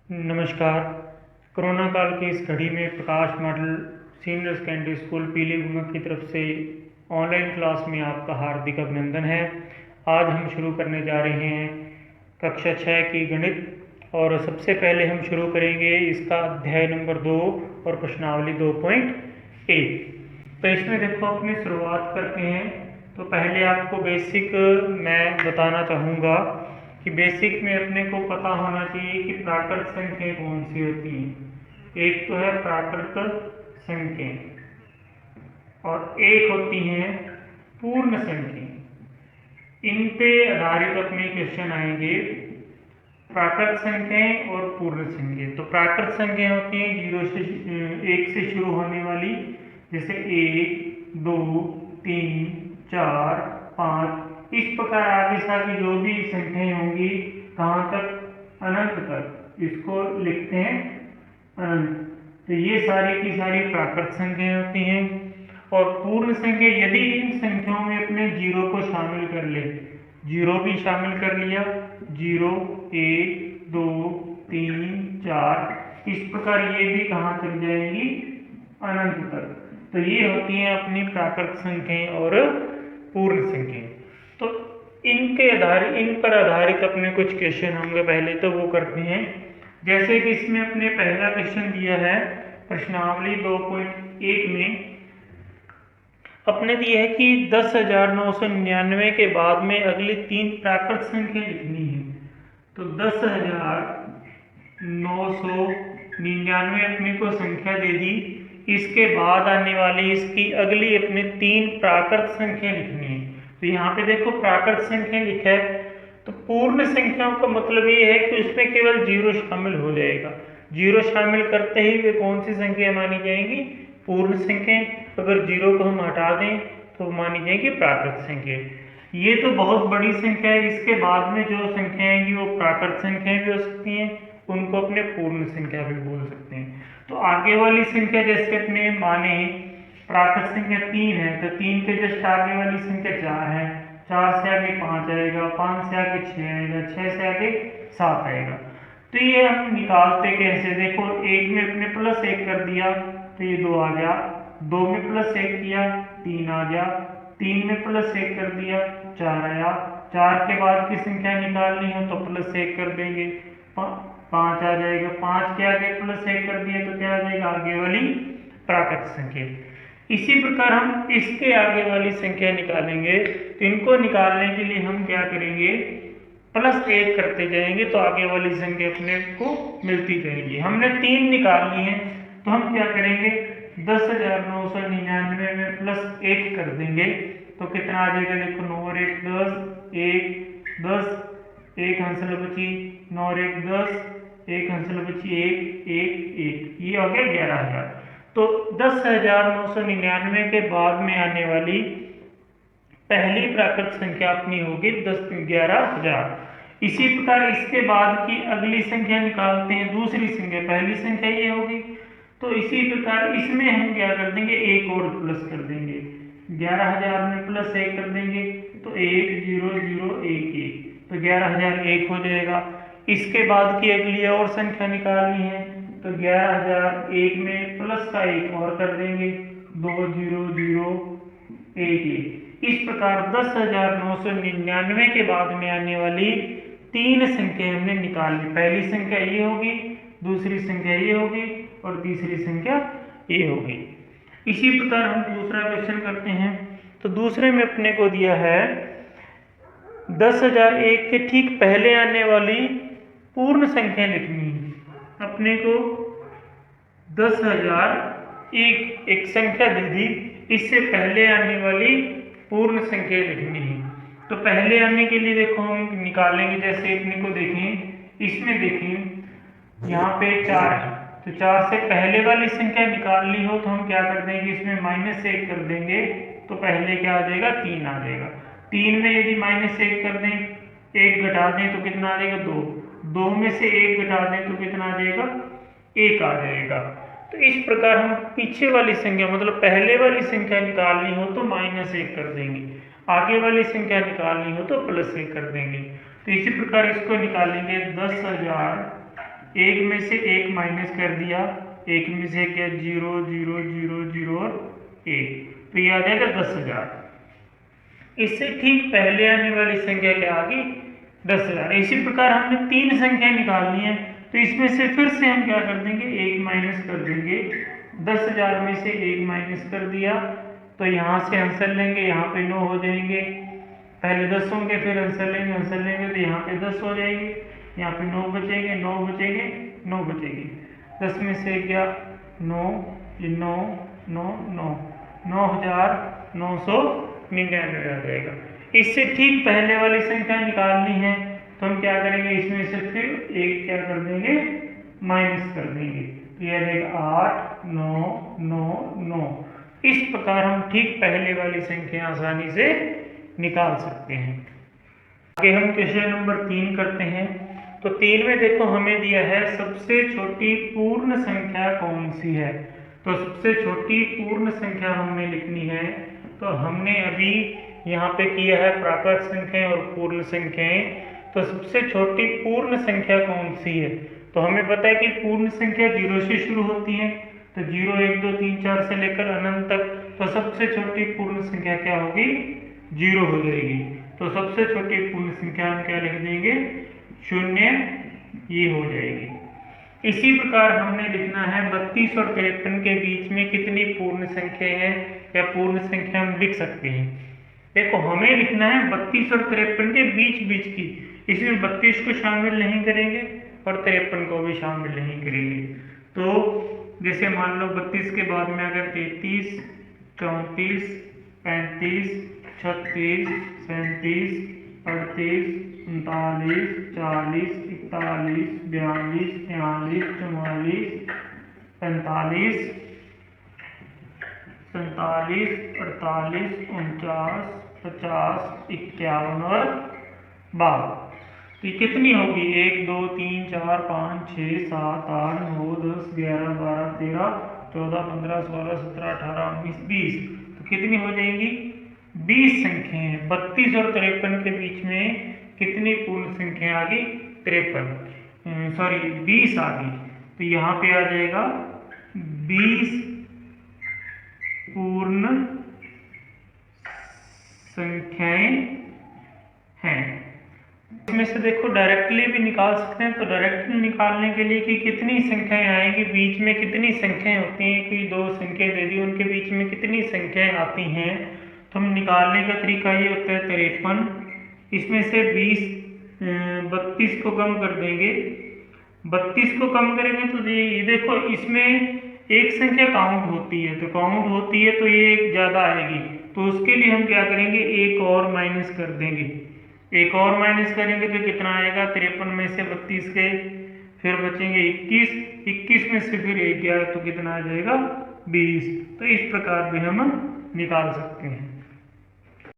नमस्कार। कोरोना काल की इस घड़ी में Prakash model senior secondary school Pilibhit की तरफ से ऑनलाइन क्लास में आपका हार्दिक अभिनंदन है। आज हम शुरू करने जा रहे हैं कक्षा 6 की गणित और सबसे पहले हम शुरू करेंगे इसका अध्याय नंबर 2 और प्रश्नावली 2.1। तो इसमें देखो अपनी शुरुआत करते हैं। तो पहले आपको बेसिक मैं बताना चाहूँगा कि बेसिक में अपने को पता होना चाहिए कि प्राकृत संख्याएं कौन सी होती हैं। एक तो है प्राकृत संख्याएं और एक होती हैं पूर्ण संख्याएं। इन पे आधारित अपने क्वेश्चन आएंगे, प्राकृत संख्याएं और पूर्ण संख्याएं। तो प्राकृत संख्याएं होती हैं 0 से 1 से शुरू होने वाली, जैसे 1, 2, 3, 4, 5। इस प्रकार आगे सारी जो भी संख्याएं होंगी कहाँ तक, अनंत तक, इसको लिखते हैं अनंत। तो ये सारी की सारी प्राकृत संख्याएं होती हैं। और पूर्ण संख्या यदि इन संख्याओं में अपने 0 को शामिल कर ले, 0 भी शामिल कर लिया, 0, 1, 2, 3, 4, इस प्रकार ये भी कहाँ तक जाएंगी, अनंत तक। तो ये होती हैं अपनी प्राकृत संख्याएं और पूर्ण संख्याएं। तो इन पर आधारित अपने कुछ क्वेश्चन होंगे। पहले तो वो करते हैं, जैसे कि इसमें अपने पहला क्वेश्चन दिया है प्रश्नावली 2.1 में अपने दिया है कि 10,999 के बाद में अगली 3 प्राकृत संख्या लिखनी है। तो 10,999 अपने को संख्या दे दी, इसके बाद आने वाली इसकी अगली अपने 3 प्राकृत संख्या लिखनी है। तो यहाँ पे देखो प्राकृत संख्या लिखा है, तो पूर्ण संख्याओं का मतलब ये है कि उसमें केवल 0 शामिल हो जाएगा। 0 शामिल करते ही वे कौन सी संख्या मानी जाएंगी, पूर्ण संख्या। अगर 0 को हम हटा दें तो मानी जाएगी प्राकृत संख्या। ये तो बहुत बड़ी संख्या है, इसके बाद में जो संख्या आएंगी वो प्राकृत संख्याएं भी हो सकती हैं, उनको अपने पूर्ण संख्या भी बोल सकते हैं। तो आगे वाली संख्या जैसे अपने माने प्राकृत संख्या 3 है, तो 3 के जस्ट आगे वाली संख्या 4 है, 4 से आगे 5 आएगा, 5 से आगे 6 आएगा, 6 से आगे 7 आएगा। तो ये हम निकालते कैसे, देखो 1 में अपने +1 कर दिया तो ये 2 आ गया, 2 में +1 किया 3 आ गया, 3 में +1 कर दिया 4 आया, 4 के बाद की संख्या निकालनी हो तो +1 कर देंगे, 5 आ जाएगा, 5 के आगे +1 कर दिया तो क्या आ जाएगा, आगे वाली प्राकृत संख्या। इसी प्रकार हम इसके आगे वाली संख्या निकालेंगे, तो इनको निकालने के लिए हम क्या करेंगे, +1 करते जाएंगे तो आगे वाली संख्या अपने को मिलती जाएगी। हमने 3 निकालनी है तो हम क्या करेंगे, 10,999 में +1 कर देंगे तो कितना आ जाएगा, देखो 9 और 1 10, 1 10, 1 हंसल बची, 9 और 1 10, 1 हंसल बची 1 1 1, ये हो गया 11,000। तो 10,999 के बाद में आने वाली पहली प्राकृत संख्या अपनी होगी 11,000। इसी प्रकार इसके बाद की अगली संख्या निकालते हैं, दूसरी संख्या, पहली संख्या ये होगी। तो इसी प्रकार इसमें हम क्या कर देंगे, 1 और प्लस कर देंगे, 11,000 में +1 कर देंगे तो 1 0 0 1 1, तो 11,001 हो जाएगा। इसके बाद की अगली और संख्या निकालनी है तो 11,001 में प्लस का 1 और कर देंगे, 2 0 0 1 1। इस प्रकार 10,999 के बाद में आने वाली 3 संख्या हमने निकाल ली। पहली संख्या ये होगी, दूसरी संख्या ये होगी और तीसरी संख्या ये होगी। इसी प्रकार हम दूसरा क्वेश्चन करते हैं। तो दूसरे में अपने को दिया है 10,001 के ठीक पहले आने वाली पूर्ण संख्या लिखनी है। अपने को 10,001 एक संख्या दे दी, इससे पहले आने वाली पूर्ण संख्या लिखनी है। तो पहले आने के लिए देखो हम निकालेंगे, जैसे अपने को देखें, इसमें देखें यहाँ पे 4 है, तो 4 से पहले वाली संख्या निकालनी हो तो हम क्या कर देंगे, इसमें -1 कर देंगे तो पहले क्या आ जाएगा, 3 आ जाएगा। 3 में यदि -1 कर दें, 1 घटा दें तो कितना आ जाएगा, 2, 2 में से 1 घटा दें तो कितना आ जाएगा, 1 आ जाएगा। तो इस प्रकार हम पीछे वाली संख्या मतलब पहले वाली संख्या निकालनी हो तो -1 कर देंगे, आगे वाली संख्या निकालनी हो तो +1 कर देंगे। तो इसी प्रकार इसको निकालेंगे, 10,000 एक में से एक माइनस कर दिया, एक में से क्या 0 0 0 0 और 1, तो ये आ जाएगा 10,000। इससे ठीक पहले आने वाली संख्या क्या आ गई 10,000। इसी प्रकार हमने 3 संख्या निकालनी है, तो इसमें से फिर से हम क्या कर देंगे, 1 माइनस कर देंगे। 10,000 में से 1 माइनस कर दिया, तो यहाँ से आंसर लेंगे, यहाँ पे 9 हो जाएंगे। पहले 10 होंगे, फिर आंसर लेंगे तो यहाँ पे 10 हो जाएंगे, यहाँ पे 9 बचेंगे, 9 बचेंगे, 9 बचेंगे। 10 में से क्या 9, ये 9 9 9, 9,999 आ जाएगा। इससे ठीक पहले वाली संख्या निकालनी है, तो हम क्या करेंगे, इसमें से फिर एक क्या कर देंगे, माइनस कर देंगे, ये रहेगा 8 9 9 9। इस प्रकार हम ठीक पहले वाली संख्या आसानी से निकाल सकते हैं। आगे हम क्वेश्चन नंबर 3 करते हैं। तो 3 में देखो हमें दिया है सबसे छोटी पूर्ण संख्या कौन सी है। तो सबसे छोटी पूर्ण संख्या हमें लिखनी है, तो हमने अभी यहाँ पे किया है प्राकृत संख्याएं और पूर्ण संख्याएं। तो सबसे छोटी पूर्ण संख्या कौन सी है, तो हमें पता है कि पूर्ण संख्या 0 से शुरू होती है, तो 0 1 2 3 4 से लेकर अनंत तक। तो सबसे छोटी पूर्ण संख्या क्या होगी, 0 हो जाएगी। तो सबसे छोटी पूर्ण संख्या हम क्या लिख देंगे, 0, ये हो जाएगी। इसी प्रकार हमने लिखना है 32 और 53 के बीच में कितनी पूर्ण संख्या है, या पूर्ण संख्या हम लिख सकते हैं। देखो हमें लिखना है 32 और 53 के बीच की, इसमें 32 को शामिल नहीं करेंगे और 53 को भी शामिल नहीं करेंगे। तो जैसे मान लो 32 के बाद में अगर 33 34 35 36 37 38 39 40 41 42 43 44 45 47 48 49 50 51 और 52। तो कितनी होगी, 1 2 3 4 5 6 7 8 9 10 11 12 13 14 15 16 17 18 19 20। तो कितनी हो जाएंगी, 20 संख्याएं। 32 और 53 के बीच में कितनी पूर्ण संख्या आ गई, 20 आ गई। तो यहाँ पे आ जाएगा 20 पूर्ण संख्याएं हैं। इसमें से देखो डायरेक्टली भी निकाल सकते हैं। तो डायरेक्टली निकालने के लिए कि कितनी संख्याएं आएंगी, बीच में कितनी संख्याएं होती हैं, कोई 2 संख्या दे दी उनके बीच में कितनी संख्याएं आती हैं, तो हम निकालने का तरीका ये होता है 53। इसमें से 32 को कम कर देंगे। 32 को कम करेंगे तो ये देखो इसमें एक संख्या काउंट होती है, तो ये एक ज़्यादा आएगी। तो उसके लिए हम क्या करेंगे, एक और माइनस कर देंगे। एक और माइनस करेंगे तो कितना आएगा, 53 में से 32 के फिर बचेंगे 21 में से फिर 1 गया तो कितना आ जाएगा, 20। तो इस प्रकार भी हम निकाल सकते हैं।